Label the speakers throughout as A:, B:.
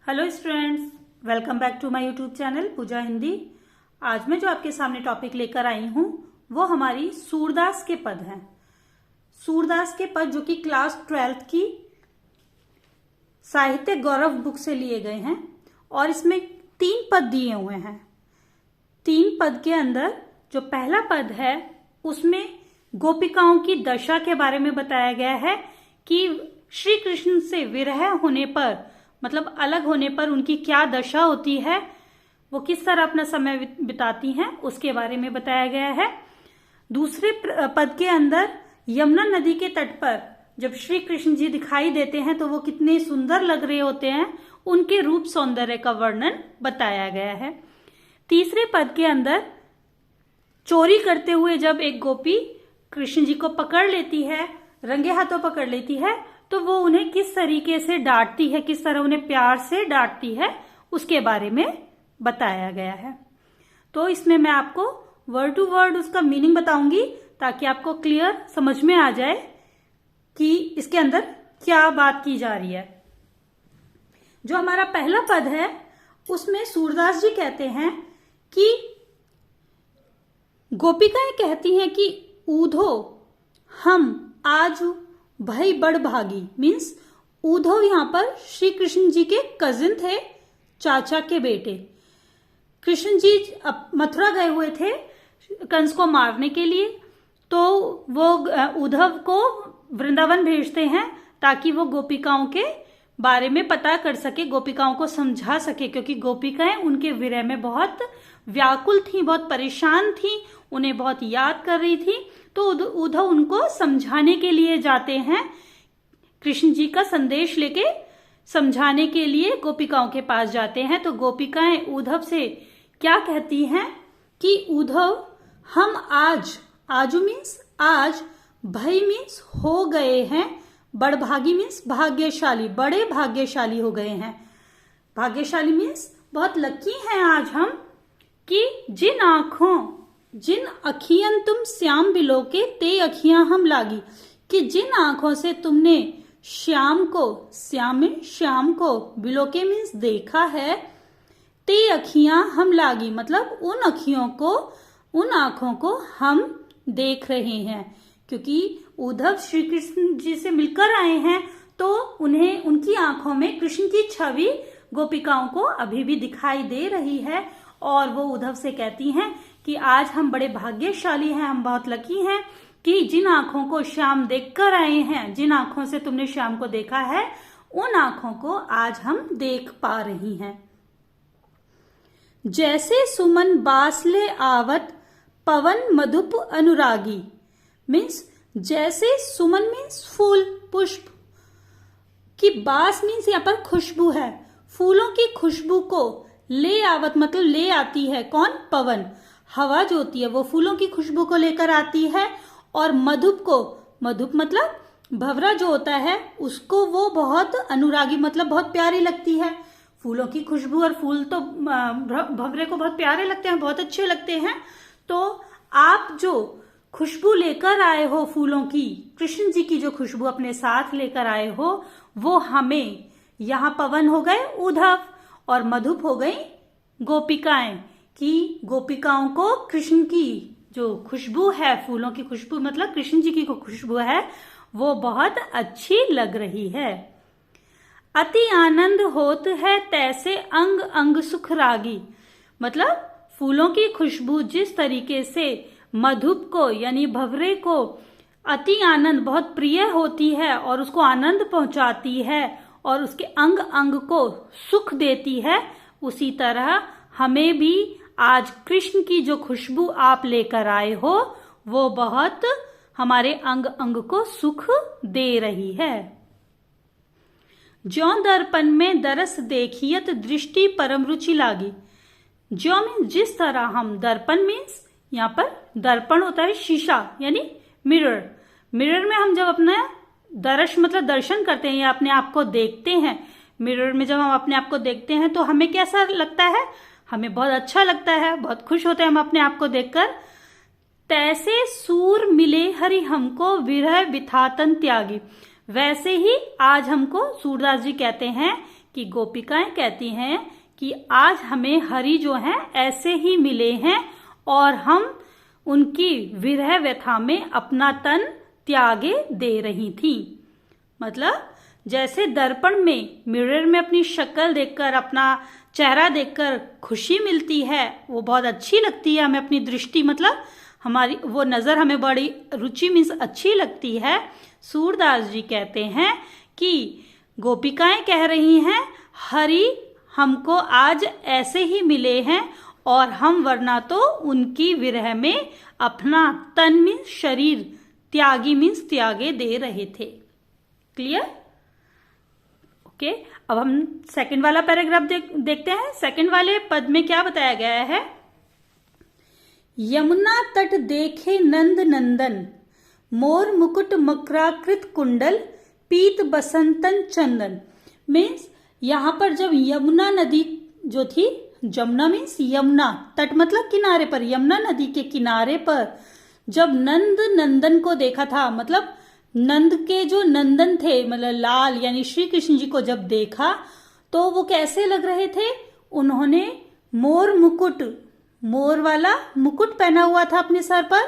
A: Hello students, welcome back to my YouTube channel Pooja Hindi. आज मैं जो आपके सामने टॉपिक लेकर आई हूँ वो हमारी सूरदास के पद हैं। सूरदास के पद जो कि क्लास 12th की साहित्य गौरव बुक से लिए गए हैं और इसमें 3 पद दिए हुए हैं। 3 पद के अंदर जो पहला पद है उसमें गोपिकाओं की दशा के बारे में बताया गया है कि श्री कृष्ण से विरह होने पर, मतलब अलग होने पर उनकी क्या दशा होती है, वो किस तरह अपना समय बिताती हैं, उसके बारे में बताया गया है। दूसरे पद के अंदर यमुना नदी के तट पर जब श्री कृष्ण जी दिखाई देते हैं तो वो कितने सुंदर लग रहे होते हैं, उनके रूप सौंदर्य का वर्णन बताया गया है। तीसरे पद के अंदर चोरी करते हुए जब एक गोपी कृष्ण जी को पकड़ लेती है, रंगे हाथों पकड़ लेती है, तो वो उन्हें किस तरीके से डांटती है, किस तरह उन्हें प्यार से डांटती है, उसके बारे में बताया गया है। तो इसमें मैं आपको वर्ड टू वर्ड उसका मीनिंग बताऊंगी ताकि आपको क्लियर समझ में आ जाए कि इसके अंदर क्या बात की जा रही है। जो हमारा पहला पद है उसमें सूरदास जी कहते हैं कि गोपिकाएं कहती हैं कि ऊधो हम आज भाई बड़ भागी, मीन्स उद्धव यहां पर श्री कृष्ण जी के कजिन थे, चाचा के बेटे। कृष्ण जी मथुरा गए हुए थे कंस को मारने के लिए, तो वो उद्धव को वृंदावन भेजते हैं ताकि वो गोपिकाओं के बारे में पता कर सके, गोपिकाओं को समझा सके, क्योंकि गोपिकाएं उनके विरह में बहुत व्याकुल थी, बहुत परेशान थी, उन्हें बहुत याद कर रही थी। तो उद्धव उनको समझाने के लिए जाते हैं, कृष्ण जी का संदेश लेके समझाने के लिए गोपिकाओं के पास जाते हैं। तो गोपिकाएं उद्धव से क्या कहती हैं कि उद्धव हम आजू मीन्स आज, भई मीन्स हो गए हैं, बड़भागी मीन्स भाग्यशाली, बड़े भाग्यशाली हो गए हैं। भाग्यशाली मीन्स बहुत लकी हैं आज हम कि जिन अखियन तुम श्याम बिलो के ते अखियां हम लागी, कि जिन आंखों से तुमने श्याम को बिलो के मीन्स देखा है, ते अखियां हम लागी मतलब उन आंखों को हम देख रहे हैं। क्योंकि उद्धव श्री कृष्ण जी से मिलकर आए हैं तो उन्हें उनकी आंखों में कृष्ण की छवि गोपिकाओं को अभी भी दिखाई दे रही है और वो उद्धव से कहती हैं कि आज हम बड़े भाग्यशाली हैं, हम बहुत लकी हैं कि जिन आंखों को श्याम देखकर आए हैं, जिन आंखों से तुमने श्याम को देखा है, उन आंखों को आज हम देख पा रही हैं। जैसे सुमन बासले आवत पवन मधुप अनुरागी, मीन्स जैसे सुमन मीन्स फूल, पुष्प की, बास मीन्स यहाँ पर खुशबू है, फूलों की खुशबू को ले आवत मतलब ले आती है कौन, पवन, हवा जो होती है वो फूलों की खुशबू को लेकर आती है। और मधुप मतलब भंवरा जो होता है उसको वो बहुत अनुरागी मतलब बहुत प्यारी लगती है। फूलों की खुशबू और फूल तो भंवरे को बहुत प्यारे लगते हैं, बहुत अच्छे लगते हैं। तो आप जो खुशबू लेकर आए हो फूलों की, कृष्ण जी की जो खुशबू अपने साथ लेकर आए हो, वो हमें, यहाँ पवन हो गए उद्धव और मधुप हो गई गोपिकाएं, कि गोपिकाओं को कृष्ण की जो खुशबू है, फूलों की खुशबू मतलब कृष्ण जी की खुशबू है, वो बहुत अच्छी लग रही है। अति आनंद होत है तैसे अंग अंग सुख रागी, मतलब फूलों की खुशबू जिस तरीके से मधुप को यानी भंवरे को अति आनंद बहुत प्रिय होती है और उसको आनंद पहुंचाती है और उसके अंग अंग को सुख देती है, उसी तरह हमें भी आज कृष्ण की जो खुशबू आप लेकर आए हो वो बहुत हमारे अंग अंग को सुख दे रही है। ज्यों दर्पण में दरस देखियत दृष्टि परम रुचि लागी, ज्यों मीन्स जिस तरह हम, दर्पण मीन्स यहाँ पर दर्पण होता है शीशा यानी मिरर, मिरर में हम जब अपना मतलब दर्शन करते हैं या अपने आप को देखते हैं, मिरर में जब हम अपने आप को देखते हैं तो हमें कैसा लगता है, हमें बहुत अच्छा लगता है, बहुत खुश होते हैं हम अपने आप को देखकर। तैसे सूर मिले हरि हमको विरह बिथातन त्यागी, वैसे ही आज हमको सूरदास जी कहते हैं कि गोपिकाएं कहती हैं कि आज हमें हरि जो हैं ऐसे ही मिले हैं और हम उनकी विरह व्यथा में अपना तन त्यागे दे रही थी। मतलब जैसे दर्पण में, मिरर में अपनी शक्ल देखकर, अपना चेहरा देखकर खुशी मिलती है, वो बहुत अच्छी लगती है हमें, अपनी दृष्टि मतलब हमारी वो नज़र हमें बड़ी रुचि मीन्स अच्छी लगती है। सूरदास जी कहते हैं कि गोपिकाएं कह रही हैं हरि हमको आज ऐसे ही मिले हैं और हम वरना तो उनकी विरह में अपना तन मीन्स शरीर, त्यागी मीन्स त्यागे दे रहे थे। क्लियर? ओके, अब हम सेकंड वाला पैराग्राफ देखते हैं। सेकंड वाले पद में क्या बताया गया है? यमुना तट देखे नंद नंदन, मोर मुकुट मकराकृत कुंडल, पीत बसंतन चंदन। मीन्स यहाँ पर जब यमुना नदी जो थी, जमुना मीन्स यमुना, तट मतलब किनारे पर, यमुना नदी के किनारे पर जब नंद नंदन को देखा था, मतलब नंद के जो नंदन थे मतलब लाल यानी श्री कृष्ण जी को जब देखा तो वो कैसे लग रहे थे? उन्होंने मोर मुकुट, मोर वाला मुकुट पहना हुआ था अपने सर पर,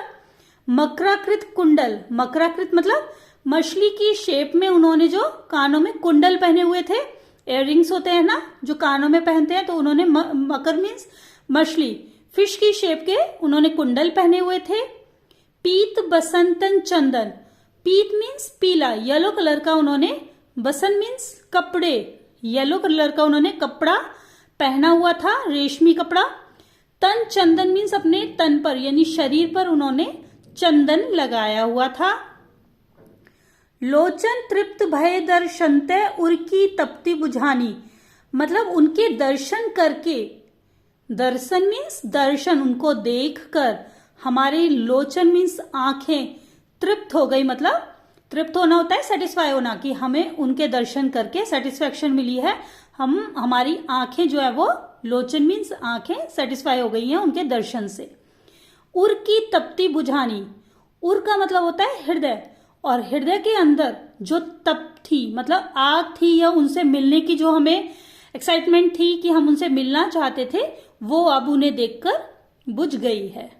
A: मकराकृत कुंडल, मकराकृत मतलब मछली की शेप में उन्होंने जो कानों में कुंडल पहने हुए थे, इयररिंग्स होते हैं ना जो कानों में पहनते हैं, तो उन्होंने मकर मीन्स मछली, फिश की शेप के उन्होंने कुंडल पहने हुए थे। पीत बसंतन चंदन, पीत मीन्स पीला, येलो कलर का उन्होंने, बसंत मीन्स कपड़े, येलो कलर का उन्होंने कपड़ा पहना हुआ था, रेशमी कपड़ा। तन चंदन मीन्स अपने तन पर यानी शरीर पर उन्होंने चंदन लगाया हुआ था। लोचन तृप्त भय दर्शनते उर्की तप्ती बुझानी, मतलब उनके दर्शन करके, दर्शन मीन्स दर्शन, उनको देखकर हमारे लोचन मीन्स आंखें तृप्त हो गई, मतलब तृप्त होना होता है सेटिस्फाई होना, कि हमें उनके दर्शन करके सेटिस्फेक्शन मिली है, हमारी आंखें जो है वो, लोचन मीन्स आंखें सेटिस्फाई हो गई हैं उनके दर्शन से। उर की तप्ती बुझानी, उर का मतलब होता है हृदय, और हृदय के अंदर जो तप थी मतलब आग थी या उनसे मिलने की जो हमें एक्साइटमेंट थी कि हम उनसे मिलना चाहते थे, वो अब उन्हें देखकर बुझ गई है।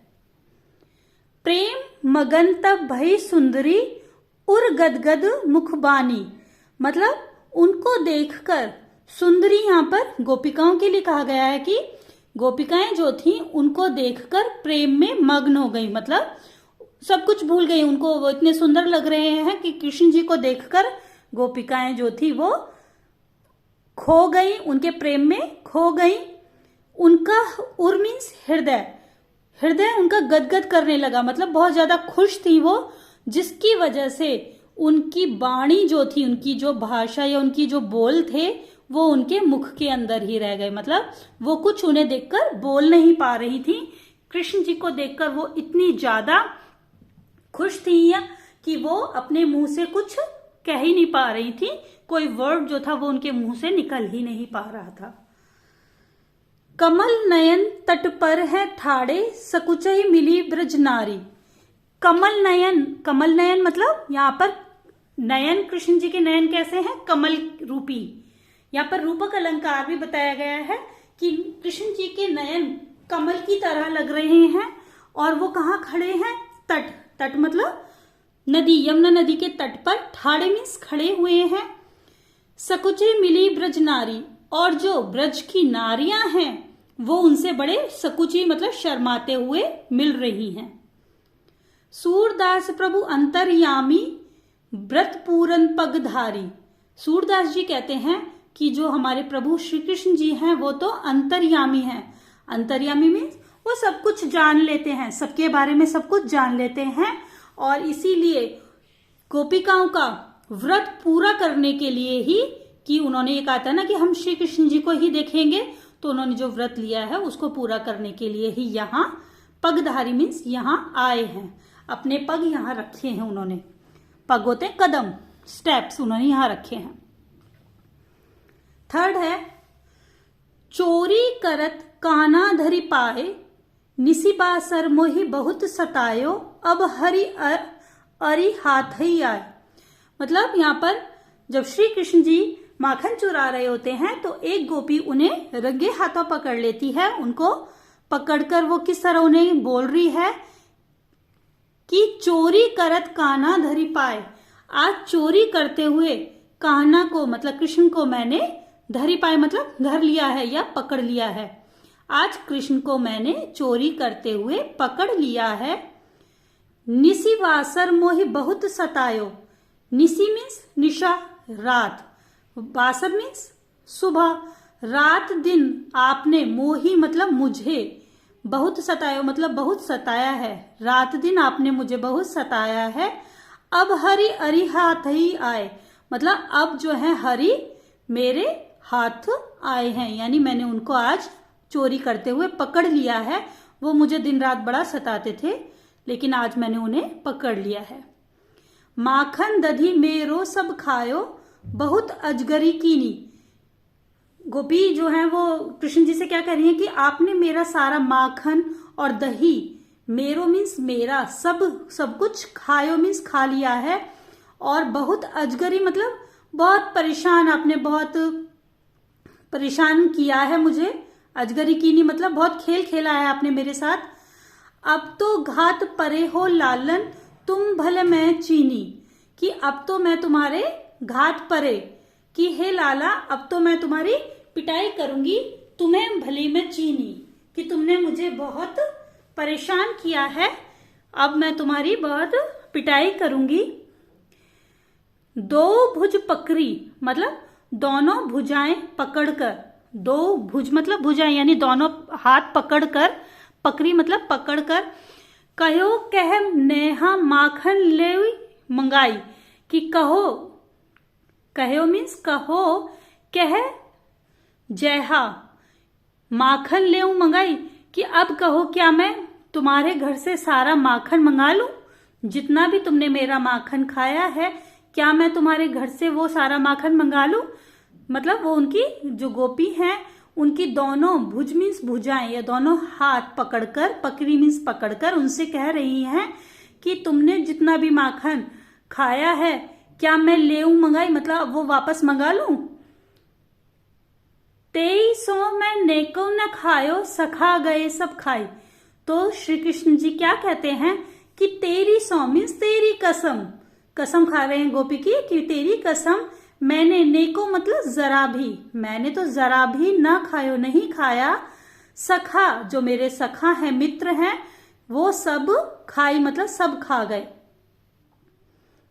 A: प्रेम मगन तब भई सुंदरी उर गदगद मुखबानी, मतलब उनको देखकर सुंदरी, यहाँ पर गोपिकाओं के लिए कहा गया है कि गोपिकाएं जो थी उनको देखकर प्रेम में मग्न हो गई, मतलब सब कुछ भूल गई, उनको वो इतने सुंदर लग रहे हैं कि कृष्ण जी को देखकर गोपिकाएं जो थी वो खो गई, उनके प्रेम में खो गई। उनका उर मीन्स हृदय, हृदय उनका गदगद करने लगा, मतलब बहुत ज्यादा खुश थी वो, जिसकी वजह से उनकी वाणी जो थी, उनकी जो भाषा या उनकी जो बोल थे वो उनके मुख के अंदर ही रह गए, मतलब वो कुछ उन्हें देखकर बोल नहीं पा रही थी। कृष्ण जी को देखकर वो इतनी ज्यादा खुश थी या कि वो अपने मुंह से कुछ कह ही नहीं पा रही थी, कोई वर्ड जो था वो उनके मुंह से निकल ही नहीं पा रहा था। कमल नयन तट पर है ठाड़े सकुचई मिली ब्रज नारी। कमल नयन, कमल नयन मतलब यहाँ पर नयन, कृष्ण जी के नयन कैसे हैं? कमल रूपी। यहाँ पर रूपक अलंकार भी बताया गया है कि कृष्ण जी के नयन कमल की तरह लग रहे हैं और वो कहाँ खड़े हैं? तट, तट मतलब नदी, यमुना नदी के तट पर, ठाड़े मीन्स खड़े हुए हैं। सकुचे मिली ब्रज नारी, और जो ब्रज की नारियां हैं वो उनसे बड़े सकुची मतलब शर्माते हुए मिल रही हैं। सूरदास प्रभु अंतर्यामी व्रत पूरन पगधारी। सूरदास जी कहते हैं कि जो हमारे प्रभु श्री कृष्ण जी हैं वो तो अंतर्यामी हैं। अंतर्यामी मीन्स वो सब कुछ जान लेते हैं, सबके बारे में सब कुछ जान लेते हैं, और इसीलिए गोपिकाओं का व्रत पूरा करने के लिए ही, कि उन्होंने ये कहा था ना कि हम श्री कृष्ण जी को ही देखेंगे, तो उन्होंने जो व्रत लिया है उसको पूरा करने के लिए ही यहाँ पगधारी मीन्स यहाँ आए हैं, अपने पग यहाँ रखे हैं उन्होंने। पग होते हैं कदम, स्टेप्स, उन्होंने यहाँ रखे हैं। थर्ड है चोरी करत काना धरी पाए, निसिबासर मोहि बहुत सतायो, अब हरि अरि हाथ ही आए। मतलब यहाँ पर जब श्री कृष्ण जी माखन चुरा रहे होते हैं तो एक गोपी उन्हें रंगे हाथों पकड़ लेती है। उनको पकड़कर वो किस तरह उन्हें बोल रही है कि चोरी करत कान्हा धरी पाए, आज चोरी करते हुए कान्हा को मतलब कृष्ण को मैंने धरी पाए मतलब धर लिया है या पकड़ लिया है। आज कृष्ण को मैंने चोरी करते हुए पकड़ लिया है। निसी वासर मोहि बहुत सतायो, निसी मीन्स निशा रात, वासर मीन्स सुबह, रात दिन आपने मोही मतलब मुझे, बहुत सतायो मतलब बहुत सताया है, रात दिन आपने मुझे बहुत सताया है। अब हरि अरि हाथ ही आए मतलब अब जो है हरि मेरे हाथ आए हैं, यानी मैंने उनको आज चोरी करते हुए पकड़ लिया है। वो मुझे दिन रात बड़ा सताते थे लेकिन आज मैंने उन्हें पकड़ लिया है। माखन दधी मेरो सब खायो, बहुत अजगरी कीनी। गोपी जो है वो कृष्ण जी से क्या कह रही है कि आपने मेरा सारा माखन और दही, मेरो मीन्स मेरा, सब कुछ, खायो मीन्स खा लिया है, और बहुत अजगरी मतलब बहुत परेशान, आपने बहुत परेशान किया है मुझे। अजगरी कीनी मतलब बहुत खेल खेला है आपने मेरे साथ। अब तो घात परे हो लालन, तुम भले मैं चीनी, कि अब तो मैं तुम्हारे घात परे, कि हे लाला अब तो मैं तुम्हारी पिटाई करूंगी, तुम्हें भले मैं चीनी, कि तुमने मुझे बहुत परेशान किया है, अब मैं तुम्हारी बहुत पिटाई करूंगी। दो भुज पकड़ी मतलब दोनों भुजाएं पकड़कर, दो भुज मतलब भुजाएं यानी दोनों हाथ पकड़कर, पकड़ी मतलब पकड़कर, कहो कह नेहा माखन ले मंगाई, कि कहो, कहो मीन्स कहो, कह जयहा माखन ले मंगाई, कि अब कहो क्या मैं तुम्हारे घर से सारा माखन मंगा लूं, जितना भी तुमने मेरा माखन खाया है क्या मैं तुम्हारे घर से वो सारा माखन मंगा लूं। मतलब वो उनकी जो गोपी हैं उनकी दोनों भुज मीन्स भुजाएं या दोनों हाथ पकड़कर, पकड़ी मीन्स पकड़कर उनसे कह रही हैं कि तुमने जितना भी माखन खाया है क्या मैं ले मंगाई, मतलब वो वापस मंगा लूं। तेई सो मैं नेको न खायो, सखा गए सब खाई। तो श्री कृष्ण जी क्या कहते हैं कि तेरी सौ मीन्स तेरी कसम, कसम खा रहे हैं गोपी की कि तेरी कसम मैंने, नेको मतलब जरा भी, मैंने तो जरा भी ना खायो, नहीं खाया, सखा जो मेरे सखा है, मित्र हैं, वो सब खाई मतलब सब खा गए।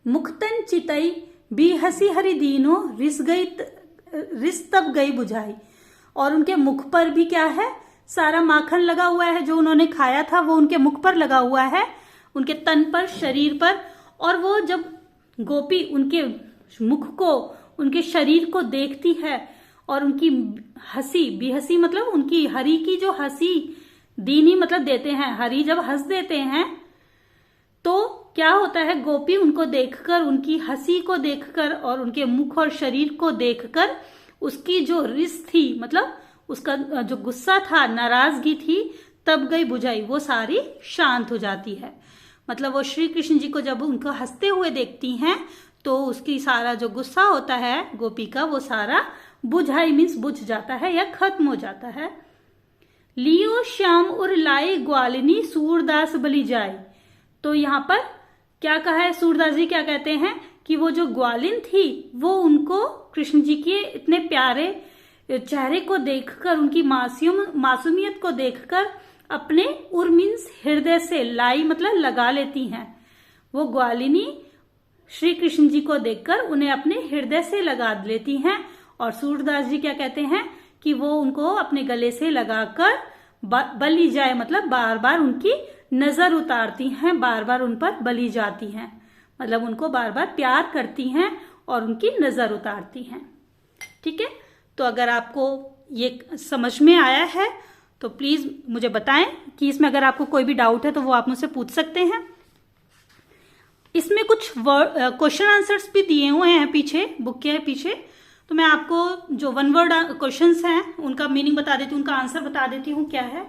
A: मुक्तन चितई भी हसी हरि दीनो, रिस तब गई बुझाई। और उनके मुख पर भी क्या है, सारा माखन लगा हुआ है, जो उन्होंने खाया था वो उनके मुख पर लगा हुआ है, उनके तन पर, शरीर पर। और वो जब गोपी उनके मुख को, उनके शरीर को देखती है और उनकी हंसी, बेहसी मतलब उनकी हरि की जो हंसी, दीनी मतलब देते हैं, हरि जब हंस देते हैं तो क्या होता है, गोपी उनको देखकर, उनकी हंसी को देखकर और उनके मुख और शरीर को देखकर उसकी जो रिस थी मतलब उसका जो गुस्सा था, नाराजगी थी, तब गई बुझाई, वो सारी शांत हो जाती है। मतलब वो श्री कृष्ण जी को जब उनको हंसते हुए देखती हैं तो उसकी सारा जो गुस्सा होता है गोपी का वो सारा बुझाई मीन्स बुझ जाता है या खत्म हो जाता है। लियो श्याम उर लाई ग्वालिनी, सूरदास बलि जाए। तो यहाँ पर क्या कहा है, सूरदास जी क्या कहते हैं कि वो जो ग्वालिन थी वो उनको कृष्ण जी के इतने प्यारे चेहरे को देखकर, उनकी मासूमियत को देखकर अपने उर मीन्स हृदय से, लाई मतलब लगा लेती हैं। वो ग्वालिनी श्री कृष्ण जी को देखकर उन्हें अपने हृदय से लगा लेती हैं। और सूरदास जी क्या कहते हैं कि वो उनको अपने गले से लगाकर बलि जाए मतलब बार बार उनकी नजर उतारती हैं, बार बार उन पर बलि जाती हैं, मतलब उनको बार बार प्यार करती हैं और उनकी नजर उतारती हैं। ठीक है, तो अगर आपको ये समझ में आया है तो प्लीज मुझे बताएं कि इसमें अगर आपको कोई भी डाउट है तो वो आप मुझसे पूछ सकते हैं। इसमें कुछ क्वेश्चन आंसर्स भी दिए हुए हैं पीछे, बुक के पीछे, तो मैं आपको जो वन वर्ड क्वेश्चंस हैं उनका मीनिंग बता देती हूँ, उनका आंसर बता देती हूँ क्या है।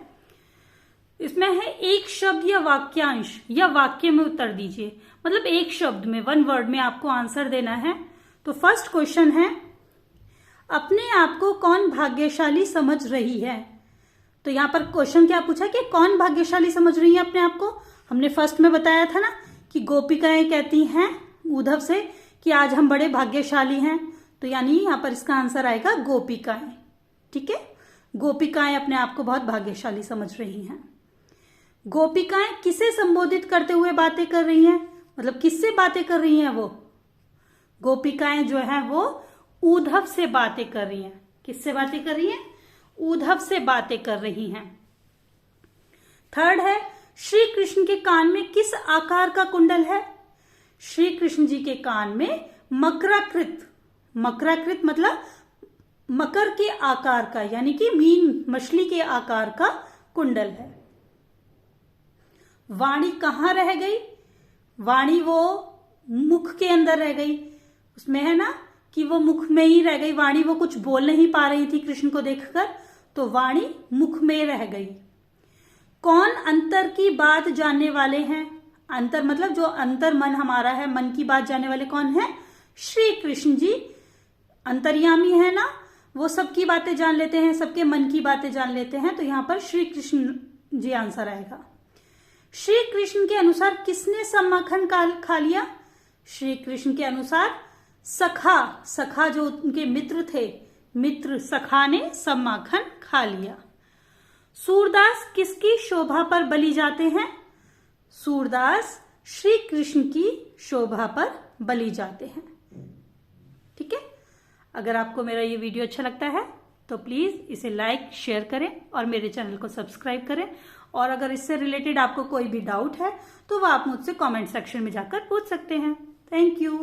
A: इसमें है एक शब्द या वाक्यांश या वाक्य में उत्तर दीजिए, मतलब एक शब्द में, वन वर्ड में आपको आंसर देना है। तो फर्स्ट क्वेश्चन है अपने आप को कौन भाग्यशाली समझ रही है? तो यहाँ पर क्वेश्चन क्या पूछा कि कौन भाग्यशाली समझ रही है अपने आप को? हमने फर्स्ट में बताया था ना कि गोपिकाएं कहती हैं उद्धव से कि आज हम बड़े भाग्यशाली हैं, तो यानी यहाँ पर इसका आंसर आएगा गोपिकाएं। ठीक है, गोपिकाएं अपने आप को बहुत भाग्यशाली समझ रही हैं। गोपिकाएं किसे संबोधित करते हुए बातें कर रही हैं? मतलब किससे बातें कर रही हैं वो? गोपिकाएं जो है वो उद्धव से बातें कर रही हैं। किससे बातें कर रही हैं? उद्धव से बातें कर रही हैं। थर्ड है, श्री कृष्ण के कान में किस आकार का कुंडल है? श्री कृष्ण जी के कान में मकराकृत, मकराकृत मतलब मकर के आकार का, यानी कि मीन मछली के आकार का कुंडल है। वाणी कहां रह गई? वाणी वो मुख के अंदर रह गई। उसमें है ना कि वो मुख में ही रह गई, वाणी वो कुछ बोल नहीं पा रही थी कृष्ण को देखकर, तो वाणी मुख में रह गई। कौन अंतर की बात जानने वाले हैं? अंतर मतलब जो अंतर मन हमारा है, मन की बात जानने वाले कौन है? श्री कृष्ण जी अंतर्यामी है ना, वो सबकी बातें जान लेते हैं, सबके मन की बातें जान लेते हैं, तो यहां पर श्री कृष्ण जी आंसर आएगा। श्री कृष्ण के अनुसार किसने सब माखन खा लिया? श्री कृष्ण के अनुसार सखा, सखा जो उनके मित्र थे, मित्र सखा ने सब माखन खा लिया। सूरदास किसकी शोभा पर बलि जाते हैं? सूरदास श्री कृष्ण की शोभा पर बलि जाते हैं। ठीक है, अगर आपको मेरा ये वीडियो अच्छा लगता है तो प्लीज इसे लाइक शेयर करें और मेरे चैनल को सब्सक्राइब करें। और अगर इससे रिलेटेड आपको कोई भी डाउट है तो वह आप मुझसे कमेंट सेक्शन में जाकर पूछ सकते हैं। Thank you.